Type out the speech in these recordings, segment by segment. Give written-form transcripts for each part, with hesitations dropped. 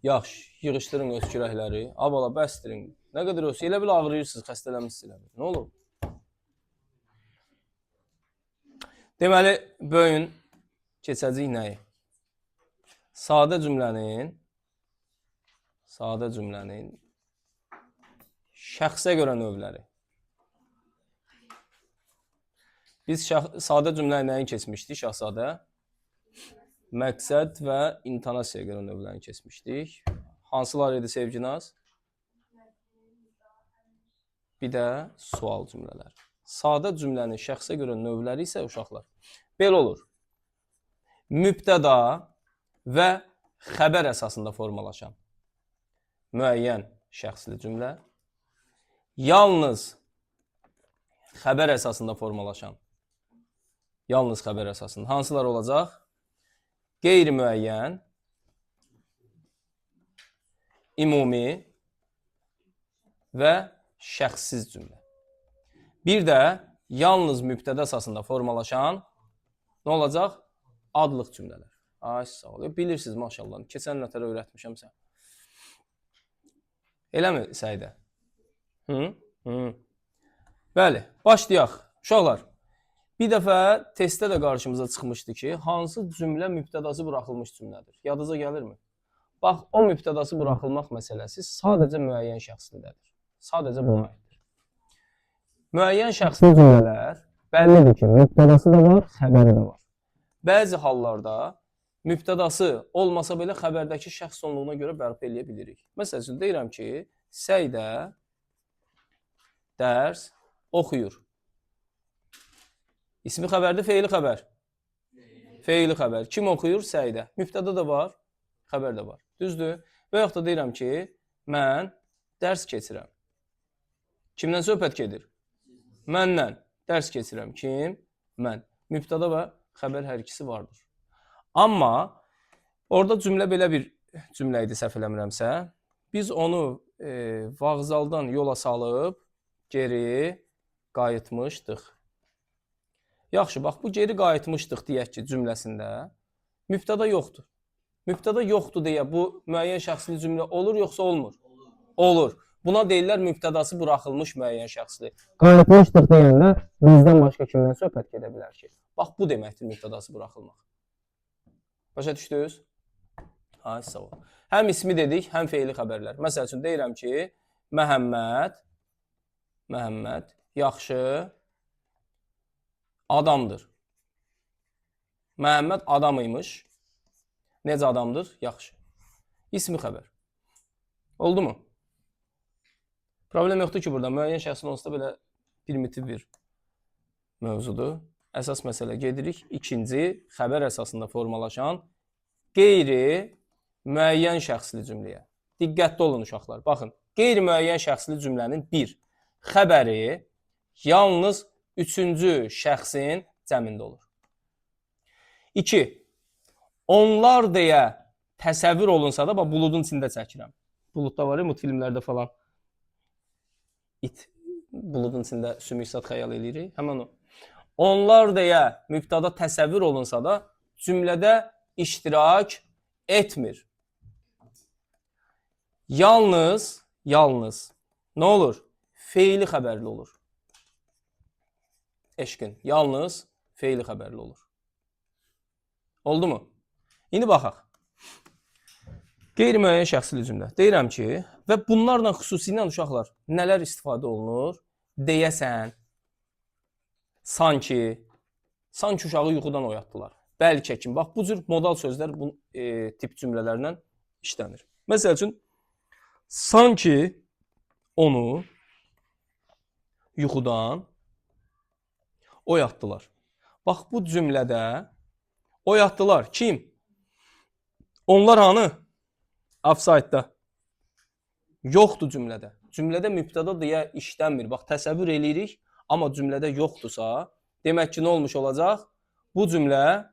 Yaxşı, yığışdırın öz kürəkləri. Abala bəsdirin. Nə qədər olsa elə bil ağrıyırsınız, xəstələnmişsiniz elə bil. Nə olur? Deməli, bu gün keçəcəyik nəyi? Sadə cümlənin şəxsə görə növləri. Biz sadə cümlənin nəyi keçmişdik şahsadə? Məqsəd və intonasiyaya görə növlərini keçmişdik. Hansılar idi sevginaz? Bir də sual cümlələr. Sadə cümlənin şəxsə görə növləri isə uşaqlar belə olur. Mübtəda və xəbər əsasında formalaşan müəyyən şəxsli cümlə, yalnız xəbər əsasında formalaşan, hansılar olacaq? Qeyri-müəyyən, ümumi və şəxssiz cümlə. Bir də yalnız mübtəda əsasında formalaşan nə olacaq? Adlıq cümlələr. Ay sağ ol. Bilirsiniz maşallah. Keçən nətərə öyrətmişəm sən. Eləmi Səidə? Bəli, başlayaq. Uşaqlar, bir dəfə testdə də qarşımıza çıxmışdı ki, hansı cümlə mübtədası buraxılmış cümlədir? Yadınıza gəlirmi? Bax, o mübtədası buraxılmaq məsələsi sadəcə müəyyən şəxsindədir. Sadəcə buna aiddir. Müəyyən şəxsli cümlələr bəllidir ki, mübtədası da var, xəbəri də var. Bəzi hallarda mübtədası olmasa belə xəbərdəki şəxs sonluğuna görə bərpa eləyə bilirik. Məsəl üçün deyirəm ki, Səidə dərs oxuyur. İsmi xəbərdir, feili xəbər? Feili xəbər. Kim oxuyur? Səidə. Mübtəda da var, xəbər də var. Düzdür? Və yaxud da deyirəm ki, mən dərs keçirəm. Kimdən söhbət gedir? Məndən. Dərs keçirəm. Kim? Mən. Mübtəda və xəbər hər ikisi vardır. Amma orada cümlə belə bir cümlə idi, səhv eləmirəmsə. Biz onu vağzaldan yola salıb geri qayıtmışdıq. Yaxşı, bax bu geri qayıtmışdıq deyək ki, cümləsində mübtəda yoxdur. Mübtəda yoxdur deyə bu müəyyən şəxsli cümlə olur, yoxsa olmur? Olur. Buna deyirlər mübtədası buraxılmış müəyyən şəxsli. Qayıtmışdıq deyəndə bizdən başqa kimdən söhbət gedə bilər ki? Bax bu deməkdir mübtədası buraxılmaq. Başa düşdünüz? Ay sağ ol. Həm ismi dedik, həm feili xəbərlər. Məsəl üçün deyirəm ki, Məhəmməd yaxşı adamdır. Məhəmməd adam imiş. Necə adamdır? Yaxşı. İsmi xəbər. Oldu mu? Problem yoxdur ki, burada müəyyən şəxsin olsa da belə primitiv bir mövzudur. Əsas məsələ gedirik. İkinci, xəbər əsasında formalaşan qeyri müəyyən şəxsli cümləyə. Diqqətli olun uşaqlar. Baxın, qeyri müəyyən şəxsli cümlənin bir, xəbəri yalnız üçüncü şəxsin cəmində olur. İki, onlar deyə təsəvvür olunsa da, buludun içində çəkirəm. Buludda var ya, multfilmlərdə falan. Buludun içində sümüksat xəyal edirik. Həmən o. Onlar deyə mübtəda təsəvvür olunsa da, cümlədə iştirak etmir. Yalnız nə olur? Feili xəbərli olur. Eşqin, yalnız feili xəbərli olur. Oldu mu? İndi baxaq. Qeyri-müəyyən şəxsli cümlə. Deyirəm ki, və bunlarla xüsusilə uşaqlar nələr istifadə olunur? Deyəsən, sanki uşağı yuxudan oyatdılar. Bəlkə kim? Bax, bu cür modal sözlər bu tip cümlələrlə işlənir. Məsəl üçün, sanki onu yuxudan oyatdılar. Bax, bu cümlədə oyatdılar. Kim? Onlar hanı? Offside-da. Yoxdur cümlədə. Cümlədə mübtəda deyə işlənmir. Bax, təsəvvür eləyirik, amma cümlədə yoxdursa, demək ki, nə olmuş olacaq? Bu cümlə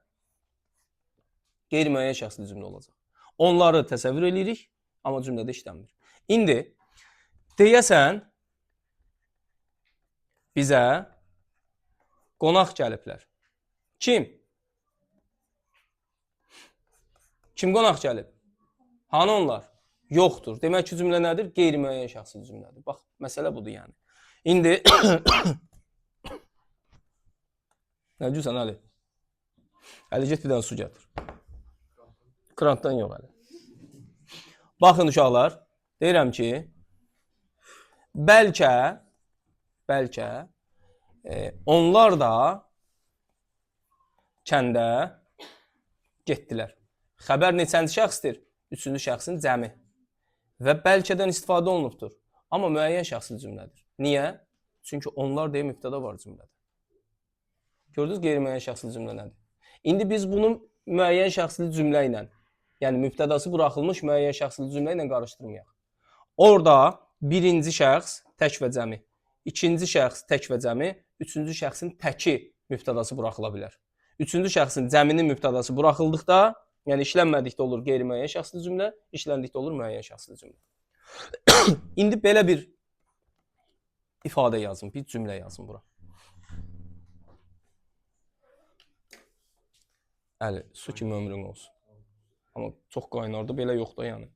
qeyri-müəyyən şəxsli cümlə olacaq. Onları təsəvvür eləyirik, amma cümlədə işlənmir. İndi, deyəsən, bizə qonaq gəliblər. Kim? Kim qonaq gəlib? Hanı onlar? yoxdur. Demək ki, cümlə nədir? Qeyri-müəyyən şəxsi cümlədir. Bax, məsələ budur yəni. İndi nə deyirsən Ali? Əli get bir dənə su gətir. Krantdan yox Əli. Baxın uşaqlar, deyirəm ki, bəlkə onlar da kəndə getdilər. Xəbər neçənci şəxsdir? Üçüncü şəxsin cəmi. Və bəlkədən istifadə olunubdur. Amma müəyyən şəxsli cümlədir. Niyə? Çünki onlar deyə mübtəda var cümlədə. Gördünüz qeyri-müəyyən şəxsli cümlə nədir? İndi biz bunu müəyyən şəxsli cümlə ilə, yəni mübtədası buraxılmış müəyyən şəxsli cümlə ilə qarışdırmayaq. Orada birinci şəxs tək və cəmi, ikinci şəxs tək və cəmi, üçüncü şəxsin təki mübtədası buraxıla bilər. Üçüncü şəxsin cəminin mübtədası buraxıldıqda, yəni işlənmədikdə olur qeyri-müəyyən şəxsli cümlə, işləndikdə olur müəyyən şəxsli cümlə. İndi belə bir ifadə yazın, bir cümlə yazın bura. Əli, su kimi ömrün olsun. Amma çox qaynardı, belə yox da yəni.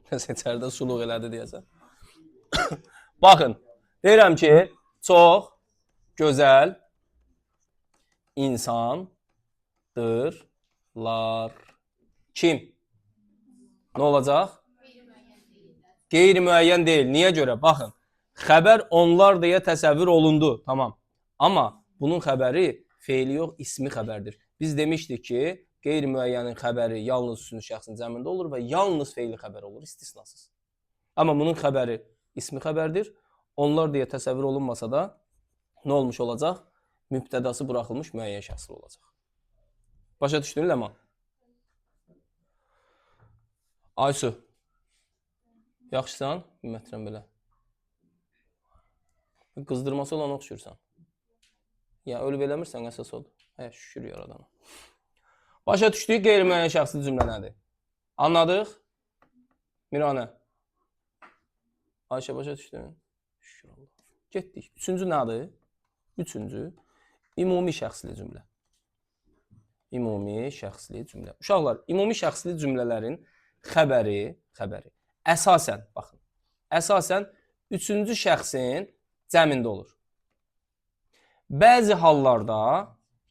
Seçərdə suluq elədi deyəsən. Baxın, deyirəm ki, çox gözəl insandırlar. Kim? Nə olacaq? Qeyri-müəyyən deyil. Niyə görə? Baxın, xəbər onlar deyə təsəvvür olundu. Tamam. Amma bunun xəbəri feili yox, ismi xəbərdir. Biz demişdik ki, qeyri-müəyyənin xəbəri yalnız üçüncü şəxsin cəmində olur və yalnız feili xəbər olur, istisnasız. Amma bunun xəbəri ismi xəbərdir. Onlar deyə təsəvvür olunmasa da nə olmuş olacaq? Mübtədası buraxılmış müəyyən şəxsli olacaq. Başa düşdün Ləman? Aysu. Yaxşısan? Ümumiyyətlə belə. Qızdırması olan oxşuyursan. Ya ölüb eləmirsən, əsas odur. Hə, şükür yaradana. Başa düşdük, qeyri-müəyyən şəxsli cümlə nədir? Anladıq? Miranə. Ayşə başa düşdün? Şükür Allah. Getdik. Üçüncü nədir? Üçüncü, ümumi şəxsli cümlə. Ümumi şəxsli cümlə. Uşaqlar, ümumi şəxsli cümlələrin xəbəri əsasən, baxın, əsasən üçüncü şəxsin cəmində olur. Bəzi hallarda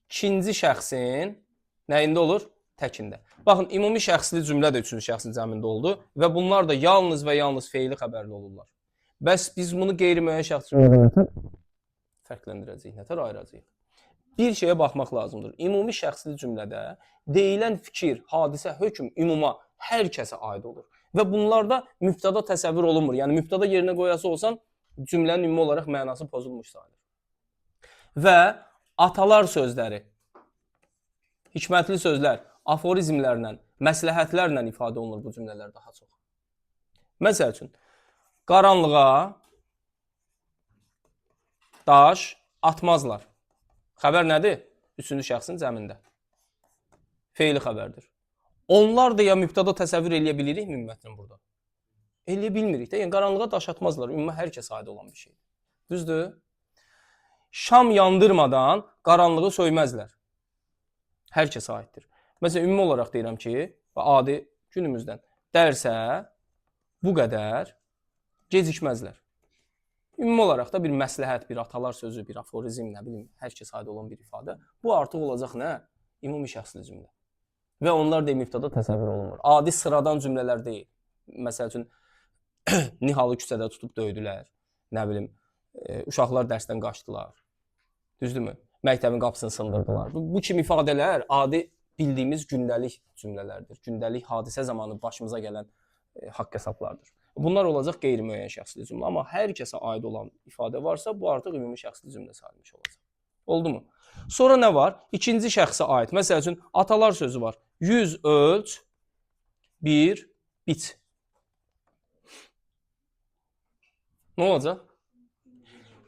ikinci şəxsin nəyində olur? Təkində. Baxın, ümumi şəxsli cümlə də üçüncü şəxsin cəmində oldu və bunlar da yalnız və yalnız feili xəbərli olurlar. Bəs biz bunu qeyri-müəyyən şəxsli cümlədə fərqləndirəcəyik, nətər ayıracağıq? Bir şeyə baxmaq lazımdır. Ümumi şəxsli cümlədə deyilən fikir, hadisə, hökm, ümuma hər kəsə aid olur. Və bunlarda mübtəda təsəvvür olunmur. Yəni mübtəda yerinə qoyası olsan, cümlənin ümumi olaraq mənası pozulmuş sayılır. Və atalar sözləri, hikmətli sözlər, aforizmlərlə, məsləhətlərlə ifadə olunur bu cümlələr daha çox. Məsəl üçün, qaranlığa daş atmazlar. Xəbər nədir? Üçüncü şəxsin cəmində. Feili xəbərdir. Onlar da ya mübtəda təsəvvür eləyə bilirik mi ümumiyyətlə burada? Eləyə bilmirik də. Yəni qaranlığa daş atmazlar. Ümumə hər kəsə aid olan bir şeydir. Düzdür? Şam yandırmadan qaranlığı söyməzlər. Hər kəsə aiddir. Məsələn, ümumi olaraq deyirəm ki, adi günümüzdən dərsə bu qədər gecikməzlər. Ümumi olaraq da bir məsləhət, bir atalar sözü, bir aforizm, nə bilim, hər kəsə aid olan bir ifadə. Bu artıq olacaq nə? Ümumi şəxsli cümlə. Və onlar da mübtəda təsəvvür olunmur. Adi sıradan cümlələr deyil. Məsəl üçün, Nihalı küçədə tutub döydülər, nə bilim, uşaqlar dərsdən qaçdılar. Düzdürmü? Məktəbin qapısını sındırdılar. Bu kimi ifadələr adi bildiyimiz gündəlik cümlələrdir. Gündəlik hadisə zamanı başımıza gələn haqq hesablardır. Bunlar olacaq qeyri-müəyyən şəxsli cümlə. Amma hər kəsə aid olan ifadə varsa, bu artıq ümumi şəxsli cümlə sayılmış olacaq. Oldu mu? Sonra nə var? İkinci şəxsə aid. Məsəl üçün, atalar sözü var. 100 ölç, 1 biç. Nə olacaq?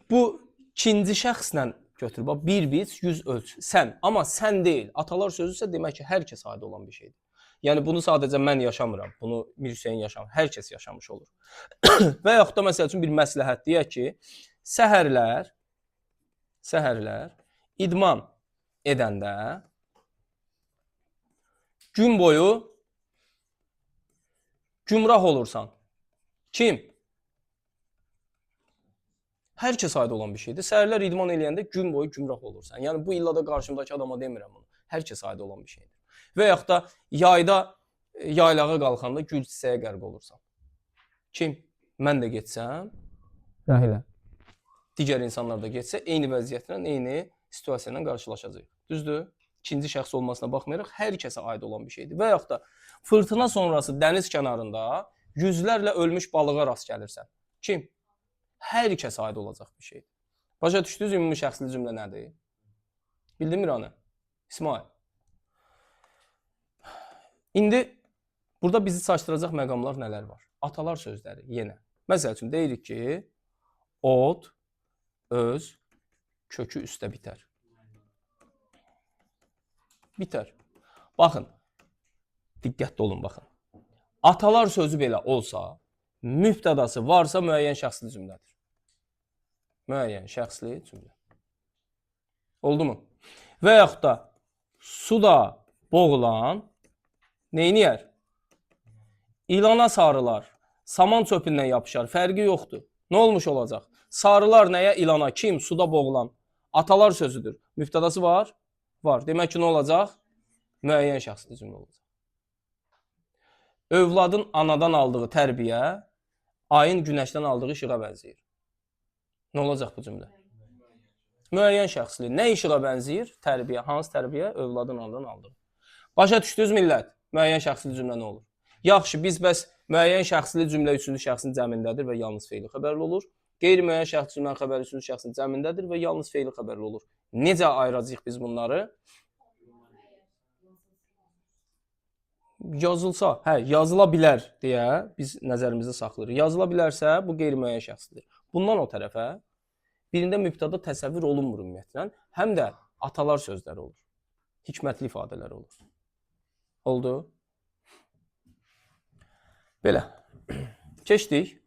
Bu ikinci şəxslə götür. Bax, 1 biç, 100 ölç. Sən. Amma sən deyil. Atalar sözü isə demək ki, hər kəsə aid olan bir şeydir. Yəni bunu sadəcə mən yaşamıram. Bunu Mir Hüseyn yaşamır. Hər kəs yaşamış olur. Və yaxud da məsəl üçün bir məsləhət deyək ki, səhərlər idman edəndə gün boyu gümrah olursan. Kim? Hər kəs aid olan bir şeydir. Səhərlər idman eləyəndə gün boyu gümrah olursan. Yəni bu illa da qarşımdakı adama demirəm bunu. Hər kəs aid olan bir şeydir. Və yaxud da yayda yaylağa qalxanda gül çiçəyə qərq olursan. Kim? Mən də getsəm, Rahilə. Digər insanlar da getsə, eyni vəziyyətlə, eyni situasiya ilə qarşılaşacaq. Düzdür? İkinci şəxs olmasına baxmayaraq hər kəsə aid olan bir şeydir. Və yaxud da fırtına sonrası dəniz kənarında yüzlərlə ölmüş balığa rast gəlirsən. Kim? Hər kəsə aid olacaq bir şeydir. Başa düşdünüz ümumi şəxsli cümlə nədir? Bildin mi Rana? İsmail. İndi burada bizi çaşdıracaq məqamlar nələr var? Atalar sözləri yenə. Məsəl üçün deyirik ki, od öz kökü üstə bitər. Bitər. Baxın, diqqətli olun, baxın. Atalar sözü belə olsa, mübtədası varsa müəyyən şəxsli cümlədir. Müəyyən şəxsli cümlə. Oldu mu? Və yaxud da suda boğulan neyniyər? İlana sarılar, saman çöpündən yapışar, fərqi yoxdur. Nə olmuş olacaq? Sarılar nəyə? İlana. Kim? Suda boğulan. Atalar sözüdür. Mübtədası var? Var. Demək ki, nə olacaq? Müəyyən şəxsli cümlə olacaq. Övladın anadan aldığı tərbiyə ayın günəşdən aldığı işığa bənzəyir. Nə olacaq bu cümlə? Müəyyən şəxsli. Nə işığa bənzəyir? Tərbiyə. Hansı tərbiyə? Övladın anadan aldığı. Başa düşdünüz millət? Müəyyən şəxsli cümlə nə olur? Yaxşı, biz bəs müəyyən şəxsli cümlə üçüncü şəxsin cəmindədir və yalnız fe'li xəbərli olur. Qeyri-müəyyən şəxsli cümlə xəbəri üçüncü şəxsin cəmindədir və yalnız fe'li xəbərli olur. Necə ayıracağıq biz bunları? Yazılsa, yazıla bilər deyə biz nəzərimizdə saxlayırıq. Yazıla bilərsə, bu qeyri-müəyyən şəxslidir. Bundan o tərəfə, birində mübtəda təsəvvür olunmur ümumiyyətlə, həm də atalar sözləri olur. Hikmətli ifadələr olur. Oldu? Belə. Keçdik.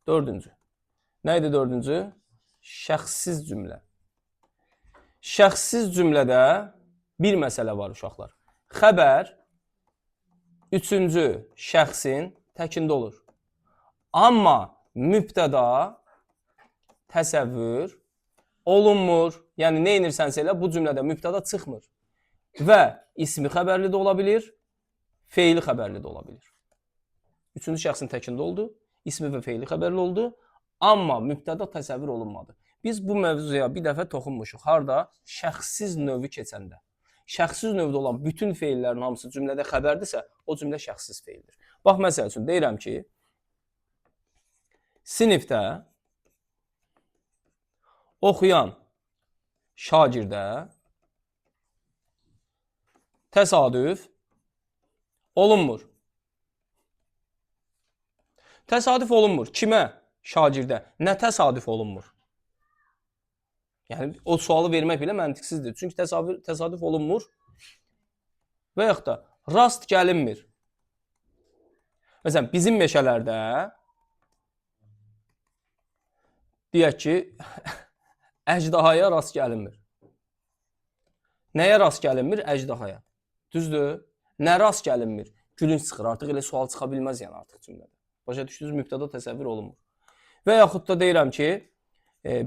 Dördüncü. Nə idi dördüncü? Şəxssiz cümlə. Şəxssiz cümlədə bir məsələ var uşaqlar. Xəbər üçüncü şəxsin təkində olur. Amma mübtəda təsəvvür olunmur. Yəni, nə inirsənsə elə bu cümlədə mübtəda çıxmır. Və ismi xəbərli də ola bilir, fe'li xəbərli də ola bilir. Üçüncü şəxsin təkində oldu, ismi və fe'li xəbərli oldu, amma mübtəda təsəvvür olunmadı. Biz bu mövzuya bir dəfə toxunmuşuq. Harada? Şəxssiz növü keçəndə. Şəxssiz növdə olan bütün feillərin hamısı cümlədə xəbərdirsə, o cümlə şəxssiz feildir. Bax, məsəl üçün, deyirəm ki, sinifdə oxuyan şagirdə təsadüf olunmur. Təsadüf olunmur. Kimə? Şagirdə. Nə təsadüf olunmur? Yəni, o sualı vermək belə məntiqsizdir. Çünki təsadüf olunmur və yaxud da rast gəlinmir. Məsələn, bizim meşələrdə deyək ki, əjdahaya rast gəlinmir. Nəyə rast gəlinmir? Əjdahaya. Düzdür? Nə rast gəlinmir? Gülünc çıxır. Artıq elə sual çıxa bilməz yəni artıq cümlədə. Başa düşdünüz, mübtəda təsəvvür olunmur. Və yaxud da deyirəm ki,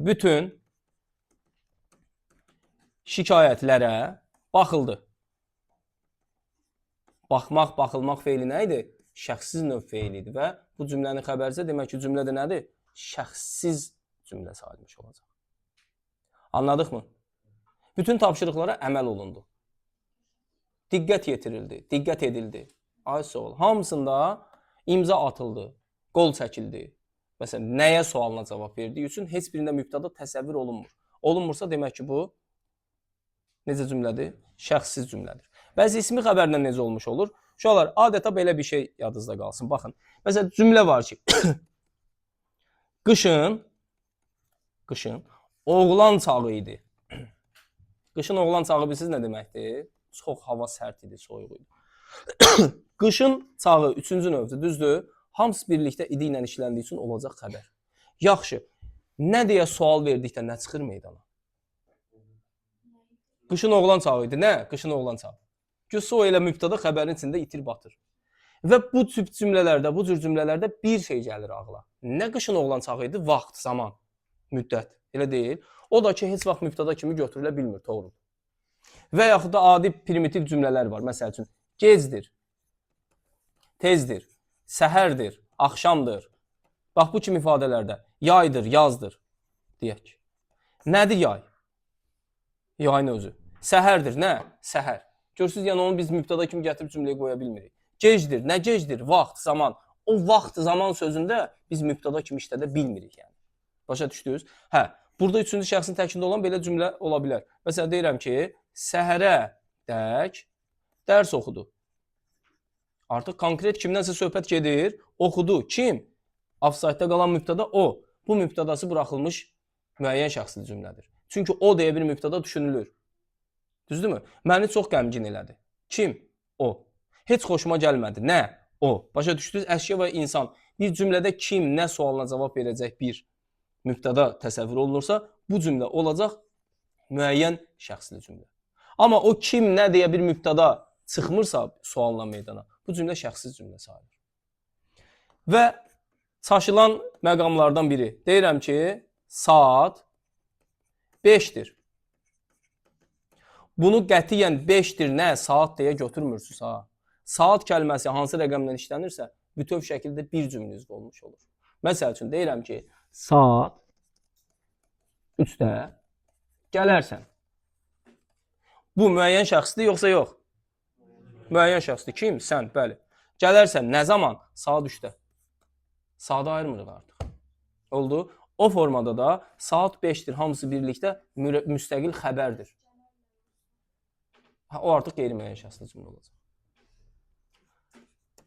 bütün şikayətlərə baxıldı. Baxmaq, baxılmaq feili nə idi? Şəxssiz növ feilidir və bu cümləni xəbərsə demək ki, cümlədə nədir? Şəxssiz cümlə sayılmış olacaq. Anladıq mı? Bütün tapşırıqlara əməl olundu. Diqqət yetirildi, diqqət edildi. Ay sual. Hamısında imza atıldı, qol çəkildi. Məsələn, nəyə sualına cavab verdiyi üçün heç birində mübtəda təsəvvür olunmur. Olunmursa demək ki, bu necə cümlədir? Şəxssiz cümlədir. Bəzi ismi xəbərlə necə olmuş olur? Uşaqlar, adeta belə bir şey yadınızda qalsın. Baxın, məsələn, cümlə var ki, qışın oğlan çağı idi. Qışın oğlan çağı bilirsiniz nə deməkdir? Çox hava sərt idi, soyuq idi. Qışın çağı üçüncü növdür, düzdür? Hamısı birlikdə idi ilə işləndiyi üçün olacaq xəbər. Yaxşı, nə deyə sual verdikdə nə çıxır meydana? Qışın oğlan çağı idi. Nə? Qışın oğlan çağı. Güsə o elə mübtəda xəbərin içində itir batır. Və bu tip cümlələrdə, bu cür cümlələrdə bir şey gəlir ağla. Nə qışın oğlan çağı idi? Vaxt, zaman, müddət. Elə deyil. O da ki, heç vaxt mübtəda kimi götürülə bilmir, doğrudur. Və yaxud da adi primitiv cümlələr var. Məsəl üçün, gecdir, tezdir, səhərdir, axşamdır. Bax, bu kimi ifadələrdə yaydır, yazdır, deyək. Nədir yay? Yayın özü. Səhərdir, nə? Səhər. Görürsünüz, yəni onu biz mübtəda kimi gətirib cümləyə qoya bilmirik. Gecdir, nə gecdir? Vaxt, zaman. O vaxt, zaman sözündə biz mübtəda kimi işlədə bilmirik yəni. Başa düşdünüz? Hə, burada üçüncü şəxsin təkində olan belə cümlə ola bilər. Məsələn, deyirəm ki, səhərə dək dərs oxudu. Artıq konkret kimdənsə söhbət gedir. Oxudu. Kim? Offside-da qalan mübtəda o. Bu mübtədası buraxılmış müəyyən şəxsli cümlədir. Çünki o deyə bir mübtəda düşünülür. Düzdürmü? Məni çox qəmgin elədi. Kim? O. Heç xoşuma gəlmədi. Nə? O. Başa düşdünüz? Əşya və insan. Bir cümlədə kim, nə sualına cavab verəcək bir mübtəda təsəvvür olunursa, bu cümlə olacaq müəyyən şəxsli cümlə. Amma o kim, nə deyə bir mübtəda çıxmırsa sualla meydana, bu cümlə şəxsiz cümlə sayılır. Və çaşılan məqamlardan biri. Deyirəm ki, saat 5'dir. Bunu qətiyyən 5'dir, nə, saat deyə götürmürsünüz ha. Saat kəlməsi hansı rəqəmdən işlənirsə, bütöv şəkildə bir cümlənizdə olmuş olur. Məsəl üçün deyirəm ki, saat 3'də gələrsən. Bu müəyyən şəxsdir yoxsa yox? Müəyyən şəxsdir. Kim? Sən, bəli. Gələrsən, nə zaman? Saat 3'də. Saata ayırmırıq artıq. Oldu. O formada da saat 5'dir, hamısı birlikdə müstəqil xəbərdir. O artıq qeyri-müəyyən şəxsli cümlə olacaq.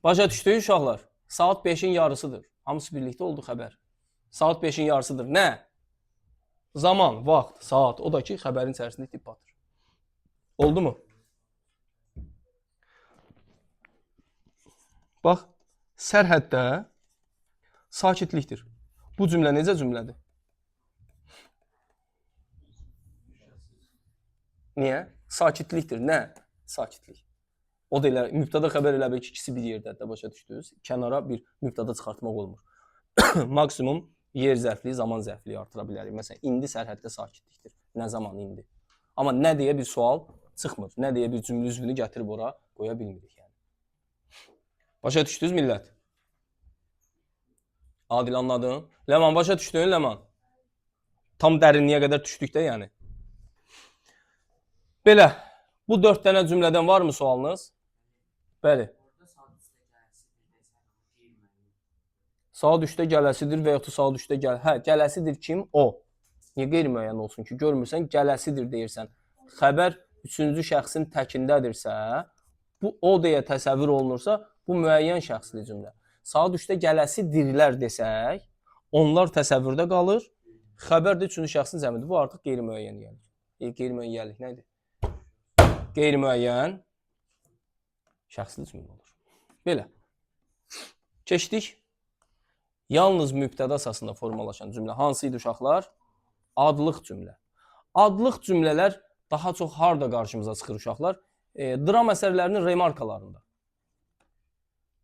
Başa düşdük uşaqlar? Saat 5'in yarısıdır. Hamısı birlikdə oldu xəbər. Saat 5'in yarısıdır. Nə? Zaman, vaxt, saat. O da ki, xəbərin içərisində itib batır. Oldu mu? Bax, sərhəddə sakitlikdir. Bu cümlə necə cümlədir? Niyə? Sakitlikdir. Nə? Sakitlik. O da elə, mübtəda xəbər elə bir ki, ikisi bir yerdədir, başa düşdünüz? Kənara bir mübtəda çıxartmaq olmur. Maksimum yer zərfliyi, zaman zərfliyi artıra bilərik. Məsələn, indi sərhəddə sakitlikdir. Nə zaman indi? Amma nə deyə bir sual çıxmır. Nə deyə bir cümlə üzvünü gətirib ora qoya bilmirik. Yəni. Başa düşdünüz millət? Adil anladın? Ləman, başa düşdün, Ləman? Tam dərinliyə qədər düşdükdə, yəni. Belə, bu 4 dənə cümlədən varmı sualınız? Bəli. Saat 3'də gələsidir və yaxud saat 3'də gəl. Hə, gələsidir kim? O. Niyə qeyri-müəyyən olsun ki? Görmürsən, gələsidir deyirsən. Xəbər 3-cü şəxsin təkindədirsə, bu o deyə təsəvvür olunursa, bu müəyyən şəxsli cümlə. Saat 3'də gələsidirlər desək, onlar təsəvvürdə qalır. Xəbər də 3-cü şəxsin cəmidir. Bu artıq qeyri-müəyyən gəlir. Qeyri-müəyyənlik nə idi? Qeyri-müəyyən şəxsli cümlə olur. Belə. Keçdik. Yalnız mübtəda əsasında formalaşan cümlə hansı idi uşaqlar? Adlıq cümlə. Adlıq cümlələr daha çox harda qarşımıza çıxır uşaqlar? Dram əsərlərinin remarkalarında.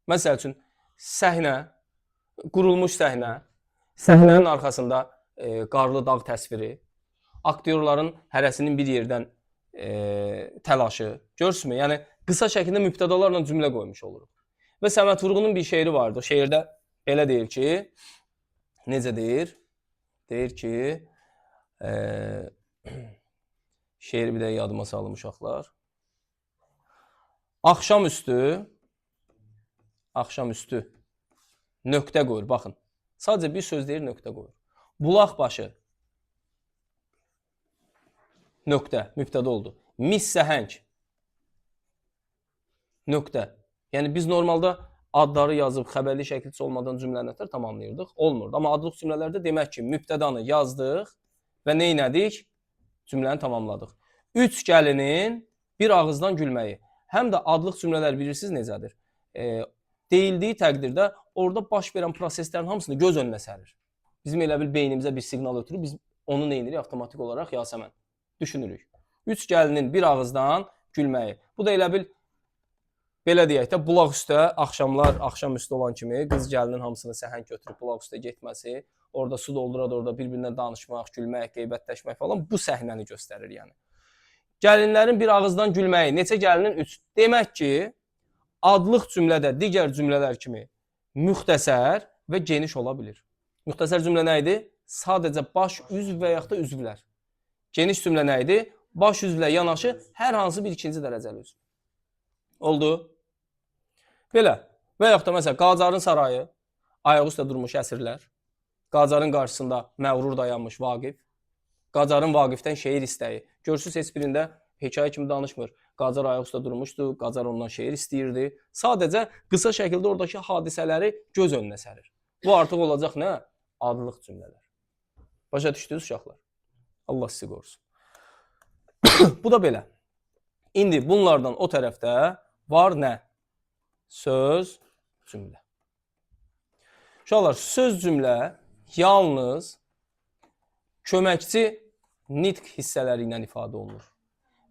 Məsəl üçün, səhnə, qurulmuş səhnə, səhnənin arxasında qarlı dağ təsviri, aktyorların hərəsinin bir yerdən təlaşı, görürsünüzmü? Yəni, qısa şəkildə mübtədalarla cümlə qoymuş oluruq. Və Səməd Vurğunun bir şeiri vardı. O şeirdə belə deyir ki, necə deyir? Deyir ki, şeiri bir də yadıma salım uşaqlar. Axşamüstü nöqtə qoyur, baxın. Sadəcə bir söz deyir, nöqtə qoyur. Bulaq başı nöqtə, mübtəda oldu. Mis səhəng nöqtə. Yəni biz normalda adları yazıb xəbərli şəkilçi olmadan cümləni tamamlayırdıq. Olmurdu. Amma adlıq cümlələrdə demək ki, mübtədanı yazdıq və nə etdik? Cümləni tamamladıq. 3 gəlinin bir ağızdan gülməyi. Həm də adlıq cümlələr bilirsiniz necədir? Deyildiyi təqdirdə orada baş verən proseslərin hamısını göz önünə sərir. Bizim elə bil beynimizə bir siqnal ötürür. Biz onu nə edirik? Avtomatik olaraq Yasəmən düşünürük. Üç gəlinin bir ağızdan gülməyi. Bu da elə bil, belə deyək də, bulaq üstə axşamlar, axşam üstü olan kimi qız gəlinin hamısını səhəng götürüb bulaq üstə getməsi, orada su doldura orada bir-birinə danışmaq, gülmək, qeybətləşmək falan bu səhnəni göstərir yəni. Gəlinlərin bir ağızdan gülməyi, neçə gəlinin üç. Demək ki, adlıq cümlədə digər cümlələr kimi müxtəsər və geniş ola bilir. Müxtəsər cümlə nə idi? Sadəcə baş, üzv və yaxud da üzvlər. Geniş cümlə nə idi? Baş üzvlə yanaşı hər hansı bir ikinci dərəcəli üzv. Oldu? Belə. Və yaxud da məsələn, Qacarın sarayı, ayaq üstə durmuş əsirlər, Qacarın qarşısında məğrur dayanmış Vaqif, Qacarın Vaqifdən şeir istəyi. Görürsünüz, heç birində hekayə kimi danışmır. Qacar ayaq üstə durmuşdu, Qacar ondan şeir istəyirdi. Sadəcə qısa şəkildə oradakı hadisələri göz önünə sərir. Bu artıq olacaq nə? Adlıq cümlələr. Başa düşdünüz uşaqlar? Allah sizi qorusun. Bu da belə. İndi bunlardan o tərəfdə var nə? Söz, cümlə. Uşaqlar, söz cümlə yalnız köməkçi nitq hissələri ilə ifadə olunur.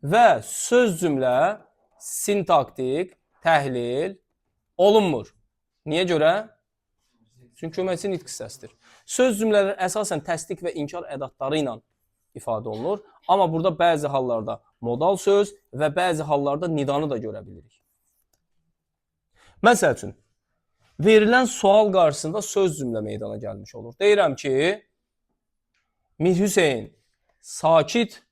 Və söz cümlə sintaktik təhlil olunmur. Niyə görə? Çünki köməkçi nitq hissəsidir. Söz cümlələri əsasən təsdiq və inkar ədatları ilə ifadə olunur. Amma burada bəzi hallarda modal söz və bəzi hallarda nidanı da görə bilirik. Məsəl üçün, verilən sual qarşısında söz cümlə meydana gəlmiş olur. Deyirəm ki, Mir Hüseyn, sakit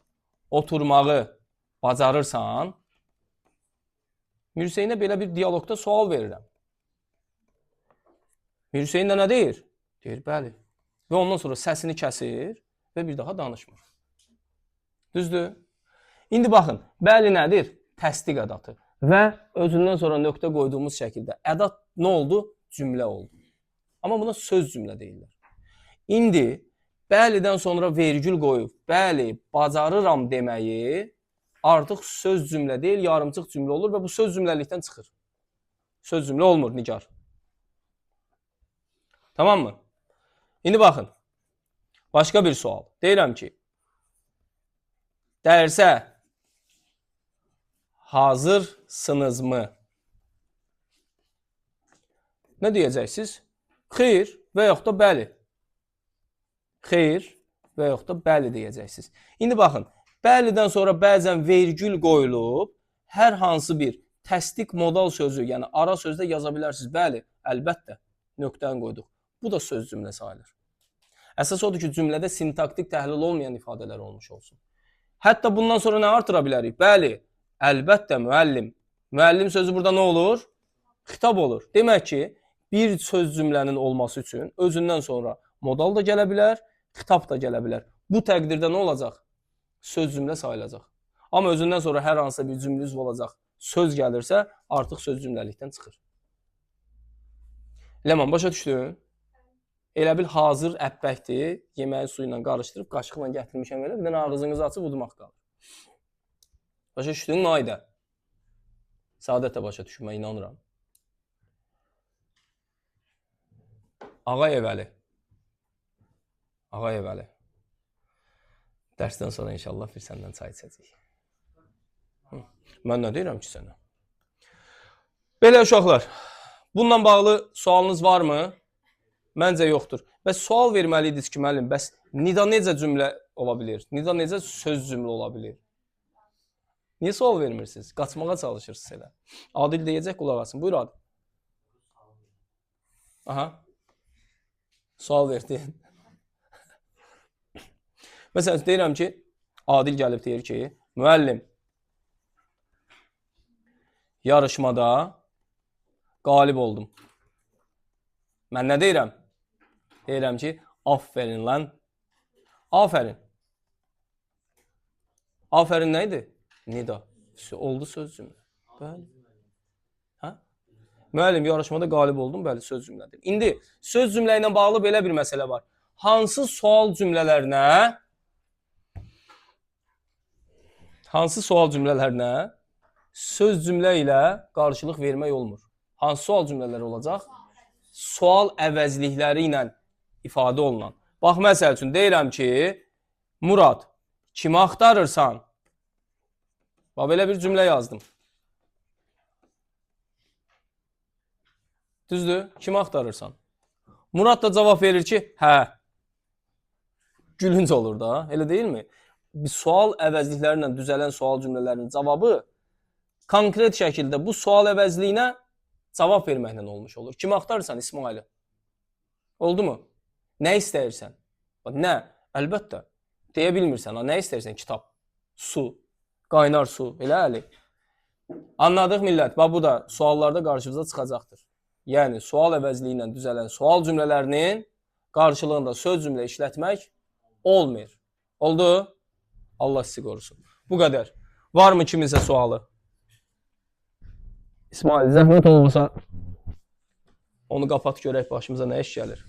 oturmağı bacarırsan, Mir Hüseynə belə bir diyalogda sual verirəm. Mir Hüseyn də nə deyir? Deyir, bəli. Və ondan sonra səsini kəsir və bir daha danışmır. Düzdür? İndi baxın, bəli nədir? Təsdiq ədatı. Və özündən sonra nöqtə qoyduğumuz şəkildə ədat nə oldu? Cümlə oldu. Amma buna söz cümlə deyirlər. İndi bəlidən sonra vergül qoyub, bəli, bacarıram deməyi artıq söz cümlə deyil, yarımçıq cümlə olur və bu söz cümləlikdən çıxır. Söz cümlə olmur, Nigar. Tamam mı? İndi baxın. Başqa bir sual. Deyirəm ki, dərsə hazırsınızmı? Nə deyəcəksiniz? Xeyr və yaxud da bəli. Xeyr və yaxud da bəli deyəcəksiniz. İndi baxın, bəlidən sonra bəzən vergül qoyulub, hər hansı bir təsdiq modal sözü, yəni ara sözdə yaza bilərsiniz. Bəli, əlbəttə, nöqtəni qoyduq. Bu da söz cümlə sayılır. Əsas odur ki, cümlədə sintaktik təhlil olmayan ifadələr olmuş olsun. Hətta bundan sonra nə artıra bilərik? Bəli, əlbəttə, müəllim. Müəllim sözü burada nə olur? Xitab olur. Demək ki, bir söz cümlənin olması üçün özündən sonra modal da gələ bilər, xitab da gələ bilər. Bu təqdirdə nə olacaq? Söz cümlə sayılacaq. Amma özündən sonra hər hansı bir cümlə üzv olacaq. Söz gəlirsə, artıq söz cümləlikdən çıxır. Ləman, başa düşdün? Elə bil hazır əbbəkdir, yeməyi su ilə qarışdırıb, qaşıqla gətirmişəm elə, bir dənə ağzınızı açıb udmaq qalır. Başa düşdün, Naidə? Saadət də başa düşün, mən inanıram. Ağay Evəli. Ağay Evəli. Dərsdən sonra inşallah bir səndən çay içəcək. Mən nə deyirəm ki sənə? Belə uşaqlar, bununla bağlı sualınız varmı? Məncə yoxdur. Bəs sual verməliydiniz ki, müəllim, bəs nida necə cümlə ola bilir? Nida necə söz cümlə ola bilir? Niyə sual vermirsiniz? Qaçmağa çalışırsınız elə. Adil deyəcək, qulaq asın. Buyur Adil. Aha. Sual verdin. Məsələn, deyirəm ki, Adil gəlib deyir ki, müəllim, yarışmada qalib oldum. Mən nə deyirəm? Deyirəm ki, aferin lan. Aferin. Aferin nə idi? Nida. Oldu söz cümlə. Bəli. Hə? Müəllim, yarışmada qalib oldum. Bəli, söz cümlədir. İndi söz cümlə ilə bağlı belə bir məsələ var. Hansı sual cümlələrinə söz cümlə ilə qarşılıq vermək olmur? Hansı sual cümlələri olacaq? Sual əvəzlikləri ilə ifadə olunan. Bax, məsəl üçün, deyirəm ki, Murad, kimi axtarırsan? Bax, belə bir cümlə yazdım. Düzdür? Kimi axtarırsan? Murad da cavab verir ki, hə. Gülünc olur da, elə deyilmi? Bir sual əvəzliklərlə düzələn sual cümlələrinin cavabı konkret şəkildə bu sual əvəzliyinə cavab verməklə olmuş olur. Kimi axtarırsan İsmaili? Oldu mu? Nə istəyirsən? Nə? Əlbəttə. Deyə bilmirsən. Nə istəyirsən? Kitab, su, qaynar su. Elə əli. Anladıq millət. Bax, bu da suallarda qarşımıza çıxacaqdır. Yəni, sual əvəzliyi ilə düzələn sual cümlələrinin qarşılığında söz cümlə işlətmək olmur. Oldu? Allah sizi qorusun. Bu qədər. Varmı kiminsə sualı? İsmail, zəhmət olmasa onu qapat görək başımıza nə iş gəlir.